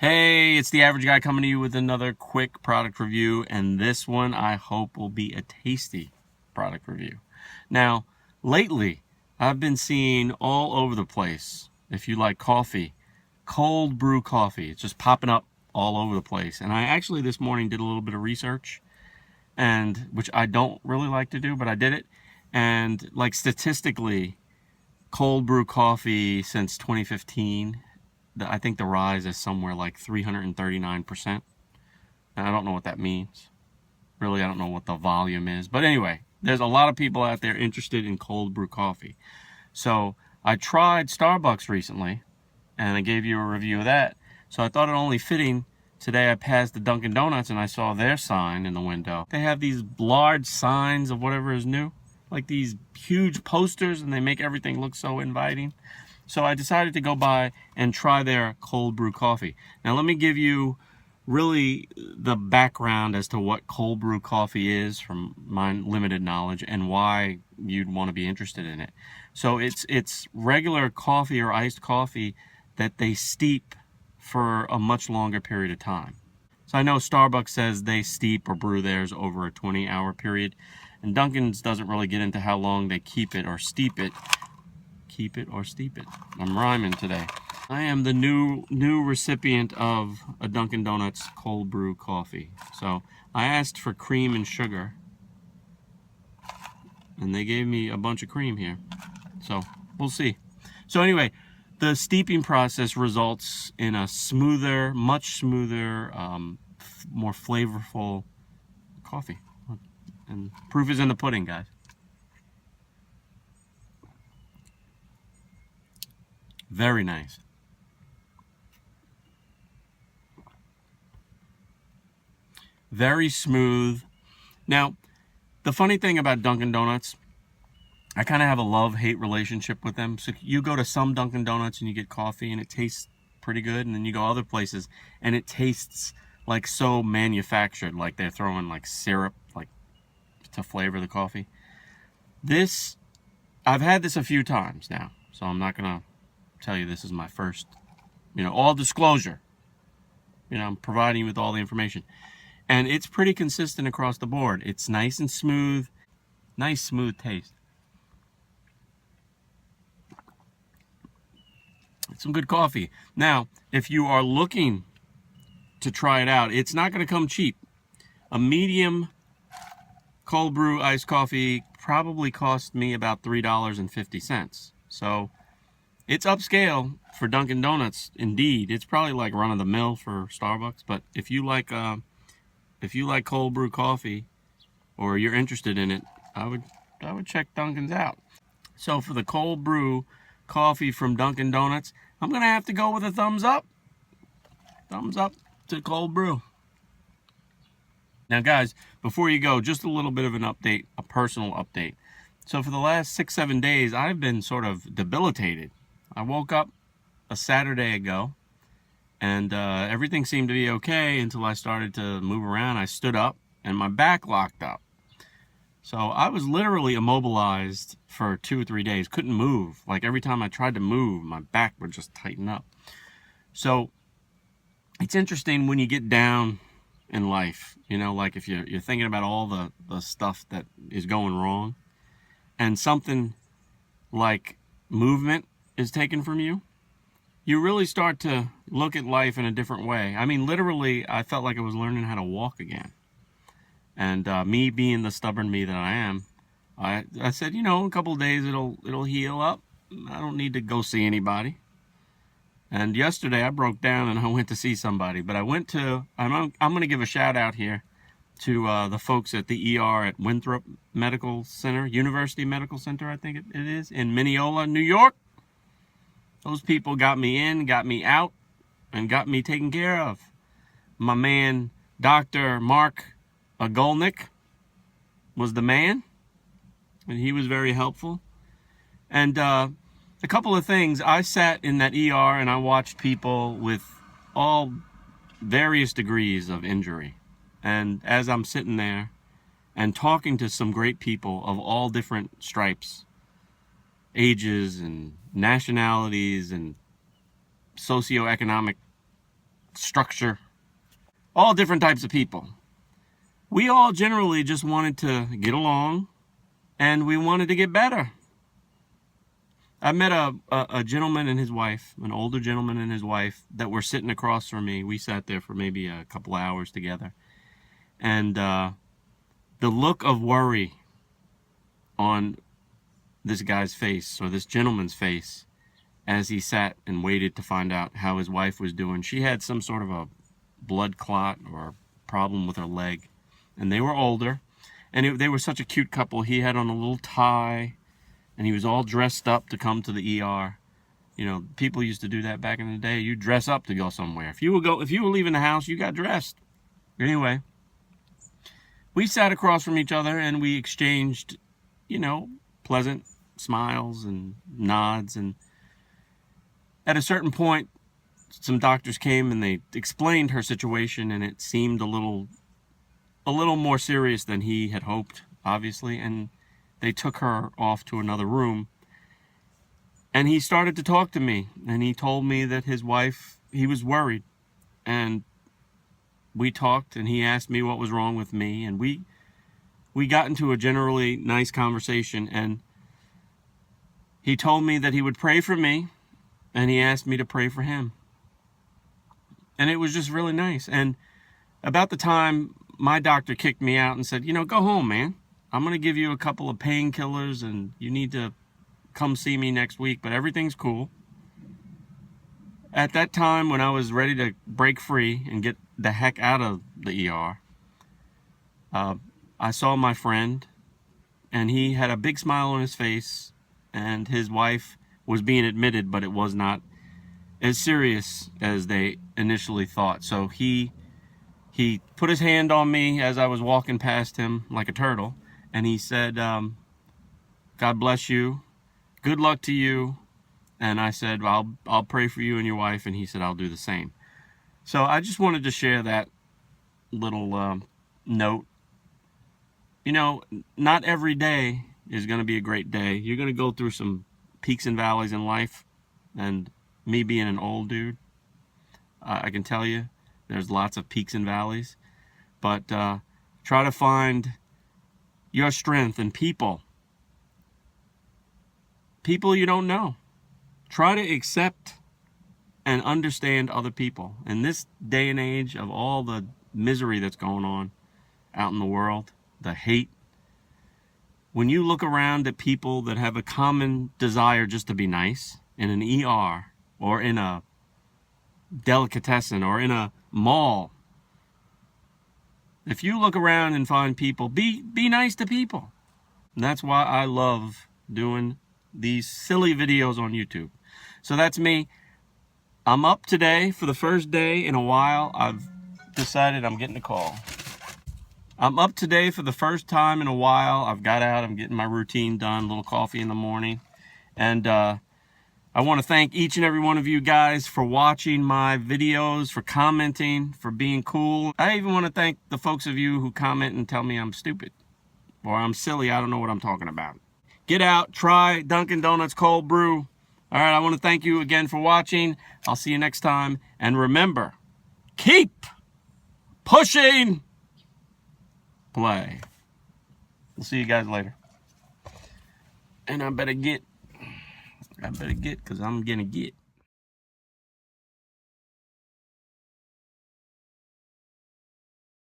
Hey, it's the average guy coming to you with another quick product review, and this one I hope will be a tasty product review. Now, lately, I've been seeing all over the place, if you like coffee, cold brew coffee. It's just popping up all over the place. And I actually this morning did a little bit of research, and which I don't really like to do, but I did it. And like statistically, cold brew coffee since 2015, I think the rise is somewhere like 339%. And I don't know what that means. Really, I don't know what the volume is. But anyway, there's a lot of people out there interested in cold brew coffee. So I tried Starbucks recently, and I gave you a review of that. So I thought it only fitting. Today I passed the Dunkin' Donuts and I saw their sign in the window. They have these large signs of whatever is new, like these huge posters, and they make everything look so inviting. So I decided to go by and try their cold brew coffee. Now let me give you really the background as to what cold brew coffee is from my limited knowledge and why you'd want to be interested in it. So it's regular coffee or iced coffee that they steep for a much longer period of time. So I know Starbucks says they steep or brew theirs over a 20-hour period, and Dunkin's doesn't really get into how long they keep it or steep it. Keep it or steep it. I'm rhyming today. I am the new recipient of a Dunkin' Donuts cold brew coffee. So I asked for cream and sugar, and they gave me a bunch of cream here. So we'll see. So anyway, the steeping process results in a smoother, much smoother, more flavorful coffee. And proof is in the pudding, guys. Very nice. Very smooth. Now, the funny thing about Dunkin' Donuts, I kind of have a love-hate relationship with them. So you go to some Dunkin' Donuts and you get coffee and it tastes pretty good, and then you go other places and it tastes like so manufactured, like they're throwing like syrup like to flavor the coffee. This, I've had this a few times now, so I'm not gonna tell you this is my first, all disclosure. I'm providing you with all the information. And it's pretty consistent across the board. It's nice and smooth, nice smooth taste. It's some good coffee. Now, if you are looking to try it out, it's not going to come cheap. A medium cold brew iced coffee probably cost me about $3.50. So it's upscale for Dunkin' Donuts, indeed. It's probably like run of the mill for Starbucks. But if you like cold brew coffee, or you're interested in it, I would check Dunkin's out. So for the cold brew coffee from Dunkin' Donuts, I'm gonna have to go with a thumbs up. Thumbs up to cold brew. Now guys, before you go, just a little bit of an update, a personal update. So for the last 6-7 days, I've been sort of debilitated. I woke up a Saturday ago, and everything seemed to be okay until I started to move around. I stood up, and my back locked up. So I was literally immobilized for 2 or 3 days. Couldn't move. Like every time I tried to move, my back would just tighten up. So it's interesting when you get down in life, like if you're thinking about all the stuff that is going wrong, and something like movement is taken from you, you really start to look at life in a different way. I mean, literally, I felt like I was learning how to walk again. And me being the stubborn me that I am, I said, in a couple of days it'll heal up. I don't need to go see anybody. And yesterday I broke down and I went to see somebody. But I'm going to give a shout out here to the folks at the ER at Winthrop Medical Center, University Medical Center, I think it is, in Mineola, New York. Those people got me in, got me out, and got me taken care of. My man, Dr. Mark Agolnik, was the man, and he was very helpful. And a couple of things. I sat in that ER and I watched people with all various degrees of injury. And as I'm sitting there and talking to some great people of all different stripes, ages and nationalities and socioeconomic structure. All different types of people. We all generally just wanted to get along, and we wanted to get better. I met a gentleman and his wife, an older gentleman and his wife, that were sitting across from me. We sat there for maybe a couple hours together. And the look of worry on this guy's face, or this gentleman's face, as he sat and waited to find out how his wife was doing. She had some sort of a blood clot or problem with her leg. And they were older. And they were such a cute couple. He had on a little tie. And he was all dressed up to come to the ER. You know, people used to do that back in the day. You dress up to go somewhere. If you were leaving the house, you got dressed. Anyway, we sat across from each other and we exchanged, you know, pleasant smiles and nods. And at a certain point, some doctors came and they explained her situation, and it seemed a little more serious than he had hoped, obviously. And they took her off to another room, and he started to talk to me, and he told me that his wife, he was worried, and we talked, and he asked me what was wrong with me, and we got into a generally nice conversation, and he told me that he would pray for me, and he asked me to pray for him, and it was just really nice. And about the time my doctor kicked me out and said, you know, go home, man. I'm going to give you a couple of painkillers, and you need to come see me next week, but everything's cool. At that time, when I was ready to break free and get the heck out of the ER, I saw my friend, and he had a big smile on his face, and his wife was being admitted, but it was not as serious as they initially thought. So he put his hand on me as I was walking past him like a turtle, and he said, God bless you. Good luck to you. And I said, I'll pray for you and your wife. And he said, I'll do the same. So I just wanted to share that little note. You know, not every day is going to be a great day. You're going to go through some peaks and valleys in life. And me being an old dude, I can tell you there's lots of peaks and valleys. But try to find your strength in people you don't know. Try to accept and understand other people. In this day and age of all the misery that's going on out in the world, the hate, when you look around at people that have a common desire just to be nice in an ER or in a delicatessen or in a mall, if you look around and find people, be nice to people. And that's why I love doing these silly videos on YouTube. So that's me. I'm up today for the first day in a while. I've decided I'm getting a call. I'm up today for the first time in a while. I've got out. I'm getting my routine done. A little coffee in the morning. And I want to thank each and every one of you guys for watching my videos, for commenting, for being cool. I even want to thank the folks of you who comment and tell me I'm stupid or I'm silly. I don't know what I'm talking about. Get out, try Dunkin' Donuts cold brew. All right, I want to thank you again for watching. I'll see you next time. And remember, keep pushing play. We'll see you guys later. And I better get, because I'm going to get.